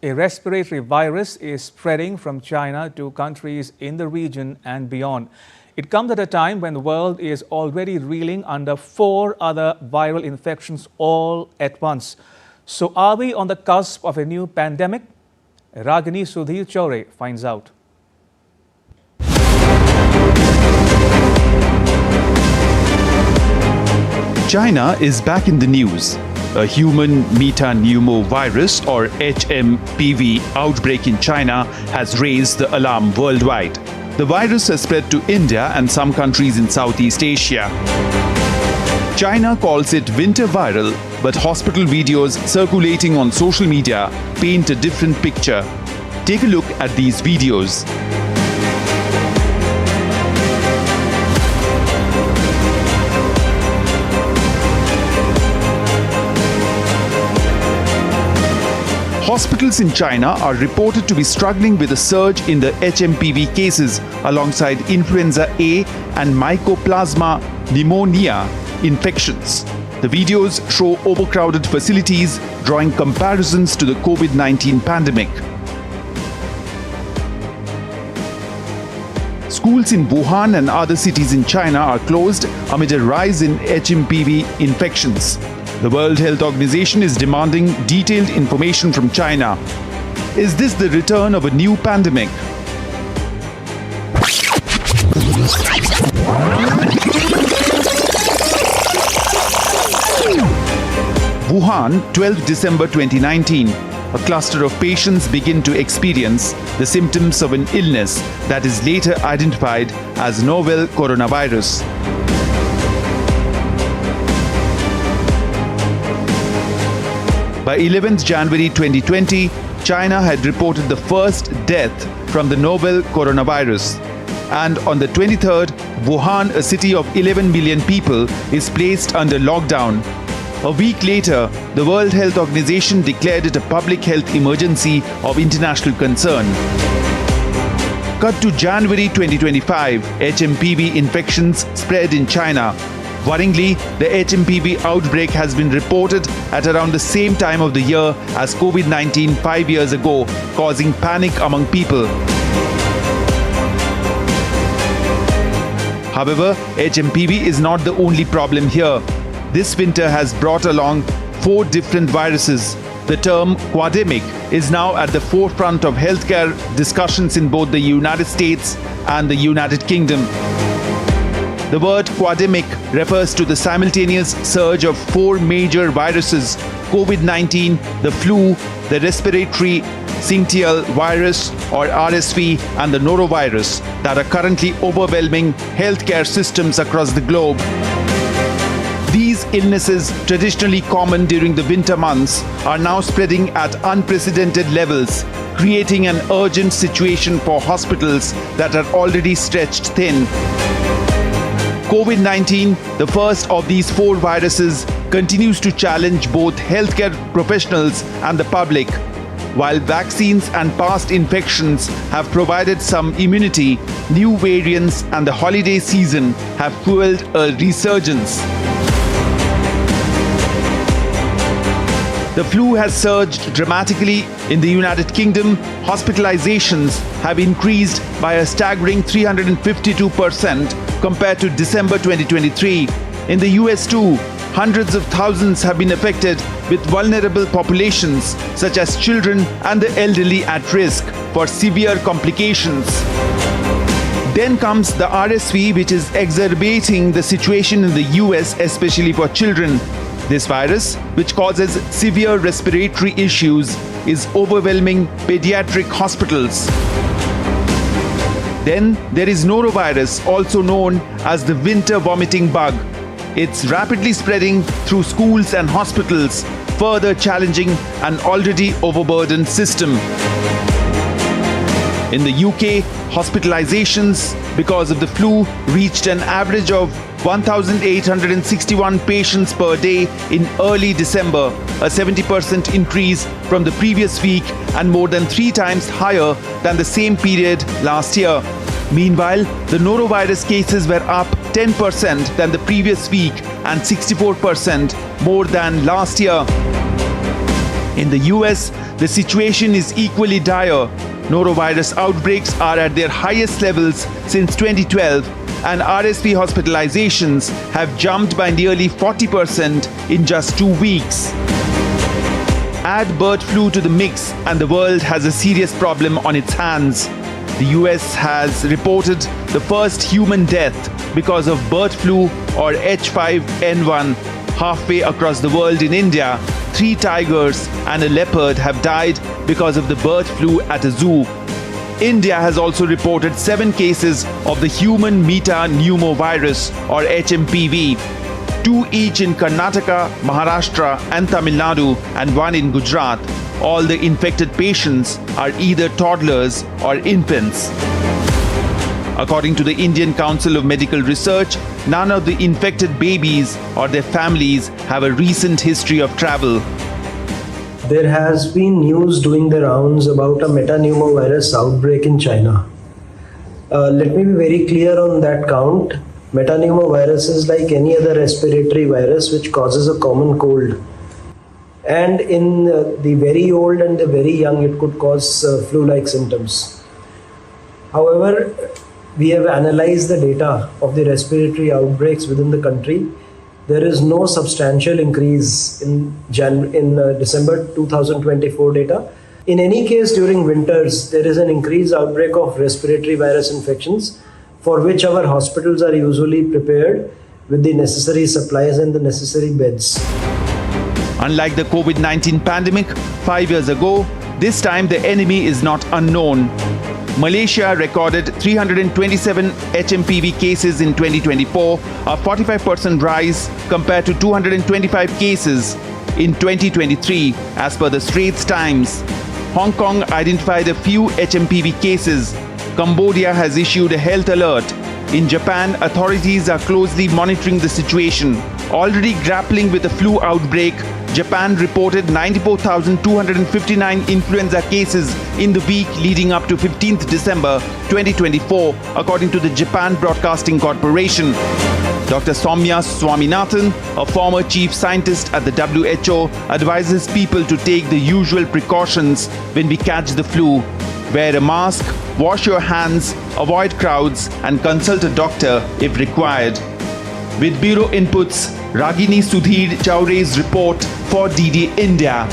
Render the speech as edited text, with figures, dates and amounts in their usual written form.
A respiratory virus is spreading from China to countries in the region and beyond. It comes at a time when the world is already reeling under 4 other viral infections all at once. So are we on the cusp of a new pandemic? Ragini Sudhir Chaure finds out. China is back in the news. A human MetaPneumoVirus or H.M.P.V outbreak in China has raised the alarm worldwide. The virus has spread to India and some countries in Southeast Asia. China calls it winter viral, but hospital videos circulating on social media paint a different picture. Take a look at these videos. Hospitals in China are reported to be struggling with a surge in the H.M.P.V cases alongside influenza-A and Mycoplasma pneumoniae infections. The videos show overcrowded facilities, drawing comparisons to the COVID-19 pandemic. Schools in Wuhan and other cities in China are closed amid a rise in H.M.P.V infections. The World Health Organization is demanding detailed information from China. Is this the return of a new pandemic? Wuhan, 12 December 2019. A cluster of patients begin to experience the symptoms of an illness that is later identified as novel coronavirus. By 11th January 2020, China had reported the first death from the novel coronavirus. And on the 23rd, Wuhan, a city of 11 million people, is placed under lockdown. A week later, the World Health Organization declared it a public health emergency of international concern. Cut to January 2025, H.M.P.V infections spread in China. Worryingly, the H.M.P.V outbreak has been reported at around the same time of the year as COVID-19 5 years ago, causing panic among people. However, H.M.P.V is not the only problem here. This winter has brought along 4 different viruses. The term quad-demic is now at the forefront of healthcare discussions in both the United States and the United Kingdom. The word quad-demic refers to the simultaneous surge of 4 major viruses: COVID-19, the flu, the respiratory syncytial virus or RSV, and the norovirus that are currently overwhelming healthcare systems across the globe. These illnesses, traditionally common during the winter months, are now spreading at unprecedented levels, creating an urgent situation for hospitals that are already stretched thin. COVID-19, the first of these 4 viruses, continues to challenge both healthcare professionals and the public. While vaccines and past infections have provided some immunity, new variants and the holiday season have fueled a resurgence. The flu has surged dramatically in the United Kingdom. Hospitalizations have increased by a staggering 352% compared to December 2023. In the US too, hundreds of thousands have been affected, with vulnerable populations such as children and the elderly at risk for severe complications. Then comes the RSV, which is exacerbating the situation in the US, especially for children. This virus, which causes severe respiratory issues, is overwhelming pediatric hospitals. Then there is norovirus, also known as the winter vomiting bug. It's rapidly spreading through schools and hospitals, further challenging an already overburdened system. In the UK, hospitalizations because of the flu reached an average of 1,861 patients per day in early December, a 70% increase from the previous week and more than 3 times higher than the same period last year. Meanwhile, the norovirus cases were up 10% than the previous week and 64% more than last year. In the US, the situation is equally dire. Norovirus outbreaks are at their highest levels since 2012, and RSV hospitalizations have jumped by nearly 40% in just 2 weeks. Add bird flu to the mix and the world has a serious problem on its hands. The US has reported the first human death because of bird flu or H5N1. Halfway across the world in India, 3 tigers and a leopard have died because of the bird flu at a zoo. India has also reported 7 cases of the Human MetaPneumoVirus or H.M.P.V. 2 each in Karnataka, Maharashtra and Tamil Nadu and 1 in Gujarat. All the infected patients are either toddlers or infants. According to the Indian Council of Medical Research, none of the infected babies or their families have a recent history of travel. There has been news doing the rounds about a metapneumovirus outbreak in China. Let me be very clear on that count. Metapneumovirus is like any other respiratory virus which causes a common cold. And in the very old and the very young, it could cause flu-like symptoms. However, we have analyzed the data of the respiratory outbreaks within the country. There is no substantial increase in December 2024 data. In any case, during winters, there is an increased outbreak of respiratory virus infections for which our hospitals are usually prepared with the necessary supplies and the necessary beds. Unlike the COVID-19 pandemic 5 years ago, this time the enemy is not unknown. Malaysia recorded 327 H.M.P.V cases in 2024, a 45% rise compared to 225 cases in 2023, as per the Straits Times. Hong Kong identified a few H.M.P.V cases. Cambodia has issued a health alert. In Japan, authorities are closely monitoring the situation. Already grappling with a flu outbreak, Japan reported 94,259 influenza cases in the week leading up to 15th December 2024, according to the Japan Broadcasting Corporation. Dr. Soumya Swaminathan, a former chief scientist at the WHO, advises people to take the usual precautions when we catch the flu. Wear a mask, wash your hands, avoid crowds, and consult a doctor if required. With bureau inputs, Ragini Sudhir Chowre's report for DD India.